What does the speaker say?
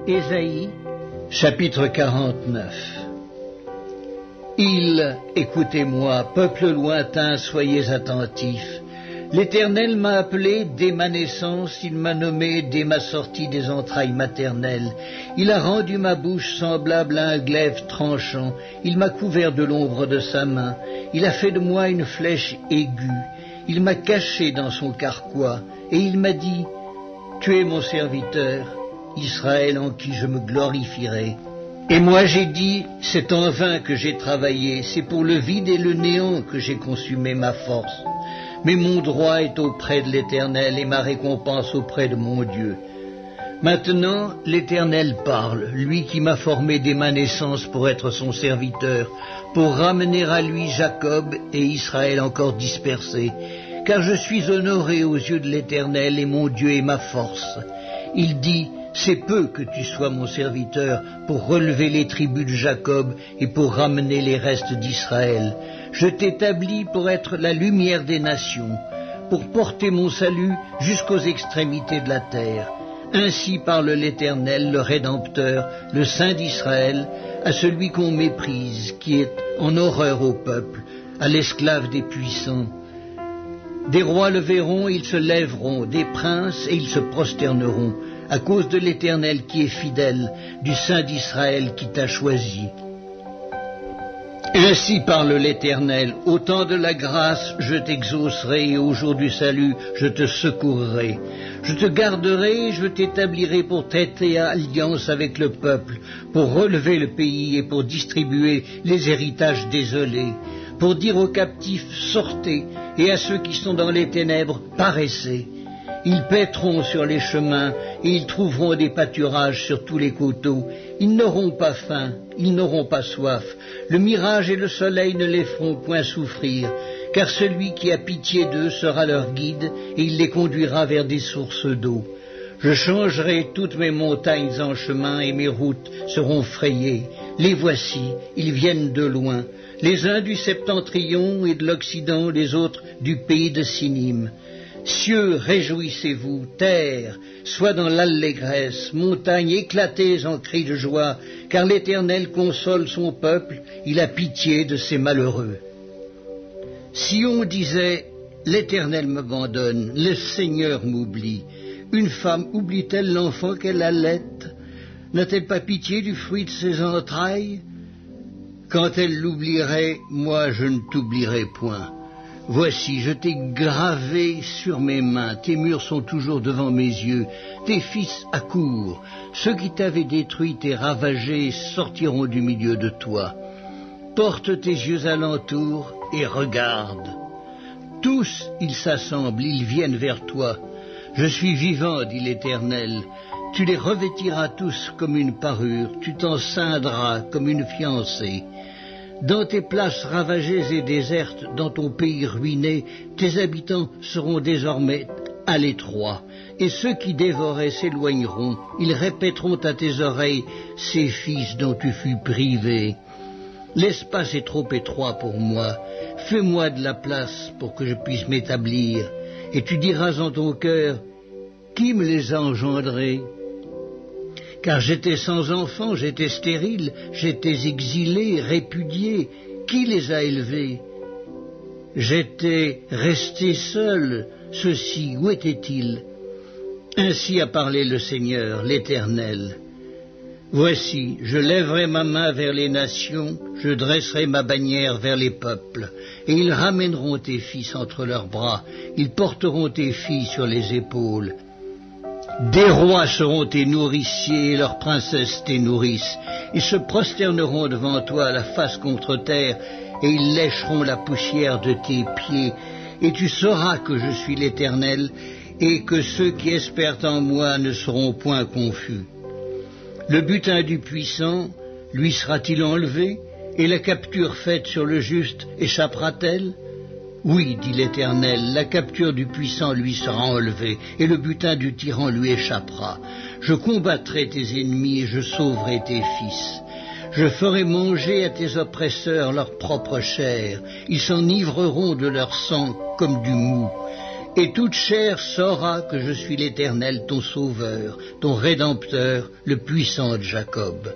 Ésaïe, chapitre 49. Écoutez-moi, peuple lointain, soyez attentifs. L'Éternel m'a appelé dès ma naissance, il m'a nommé dès ma sortie des entrailles maternelles. Il a rendu ma bouche semblable à un glaive tranchant, il m'a couvert de l'ombre de sa main, il a fait de moi une flèche aiguë, il m'a caché dans son carquois, et il m'a dit, tu es mon serviteur, Israël en qui je me glorifierai. Et moi j'ai dit, c'est en vain que j'ai travaillé, c'est pour le vide et le néant que j'ai consumé ma force. Mais mon droit est auprès de l'Éternel et ma récompense auprès de mon Dieu. Maintenant, l'Éternel parle, lui qui m'a formé dès ma naissance pour être son serviteur, pour ramener à lui Jacob et Israël encore dispersés, car je suis honoré aux yeux de l'Éternel et mon Dieu est ma force. Il dit, c'est peu que tu sois mon serviteur pour relever les tribus de Jacob et pour ramener les restes d'Israël. Je t'établis pour être la lumière des nations, pour porter mon salut jusqu'aux extrémités de la terre. Ainsi parle l'Éternel, le Rédempteur, le Saint d'Israël, à celui qu'on méprise, qui est en horreur au peuple, à l'esclave des puissants. Des rois le verront, ils se lèveront, des princes, et ils se prosterneront, à cause de l'Éternel qui est fidèle, du Saint d'Israël qui t'a choisi. Ainsi parle l'Éternel, au temps de la grâce, je t'exaucerai, et au jour du salut, je te secourrai. Je te garderai, je t'établirai pour traiter alliance avec le peuple, pour relever le pays et pour distribuer les héritages désolés, pour dire aux captifs, sortez, et à ceux qui sont dans les ténèbres, paraissez. Ils paîtront sur les chemins et ils trouveront des pâturages sur tous les coteaux. Ils n'auront pas faim, ils n'auront pas soif. Le mirage et le soleil ne les feront point souffrir, car celui qui a pitié d'eux sera leur guide et il les conduira vers des sources d'eau. Je changerai toutes mes montagnes en chemin et mes routes seront frayées. Les voici, ils viennent de loin, les uns du septentrion et de l'Occident, les autres du pays de Sinim. Cieux, réjouissez-vous, terre, sois dans l'allégresse, montagnes, éclatez en cris de joie, car l'Éternel console son peuple, il a pitié de ses malheureux. Sion disait, l'Éternel m'abandonne, le Seigneur m'oublie. Une femme oublie-t-elle l'enfant qu'elle allait? N'a-t-elle pas pitié du fruit de ses entrailles? Quand elle l'oublierait, moi je ne t'oublierai point. Voici, je t'ai gravé sur mes mains, tes murs sont toujours devant mes yeux, tes fils accourent, ceux qui t'avaient détruit et ravagé sortiront du milieu de toi. Porte tes yeux alentour et regarde. Tous, ils s'assemblent, ils viennent vers toi. Je suis vivant, dit l'Éternel, tu les revêtiras tous comme une parure, tu t'en ceindras comme une fiancée. Dans tes places ravagées et désertes, dans ton pays ruiné, tes habitants seront désormais à l'étroit, et ceux qui dévoraient s'éloigneront, ils répéteront à tes oreilles ces fils dont tu fus privé. L'espace est trop étroit pour moi, fais-moi de la place pour que je puisse m'établir, et tu diras en ton cœur, qui me les a engendrés ? Car j'étais sans enfant, j'étais stérile, j'étais exilé, répudié. Qui les a élevés? J'étais resté seul. Ceux-ci, où étaient-ils? Ainsi a parlé le Seigneur, l'Éternel. Voici, je lèverai ma main vers les nations, je dresserai ma bannière vers les peuples, et ils ramèneront tes fils entre leurs bras, ils porteront tes filles sur les épaules. Des rois seront tes nourriciers et leurs princesses tes nourrices. Ils se prosterneront devant toi la face contre terre et ils lécheront la poussière de tes pieds. Et tu sauras que je suis l'Éternel et que ceux qui espèrent en moi ne seront point confus. Le butin du puissant, lui sera-t-il enlevé et la capture faite sur le juste échappera-t-elle? Oui, dit l'Éternel, la capture du puissant lui sera enlevée, et le butin du tyran lui échappera. Je combattrai tes ennemis et je sauverai tes fils. Je ferai manger à tes oppresseurs leur propre chair. Ils s'enivreront de leur sang comme du mou. Et toute chair saura que je suis l'Éternel, ton Sauveur, ton Rédempteur, le puissant de Jacob.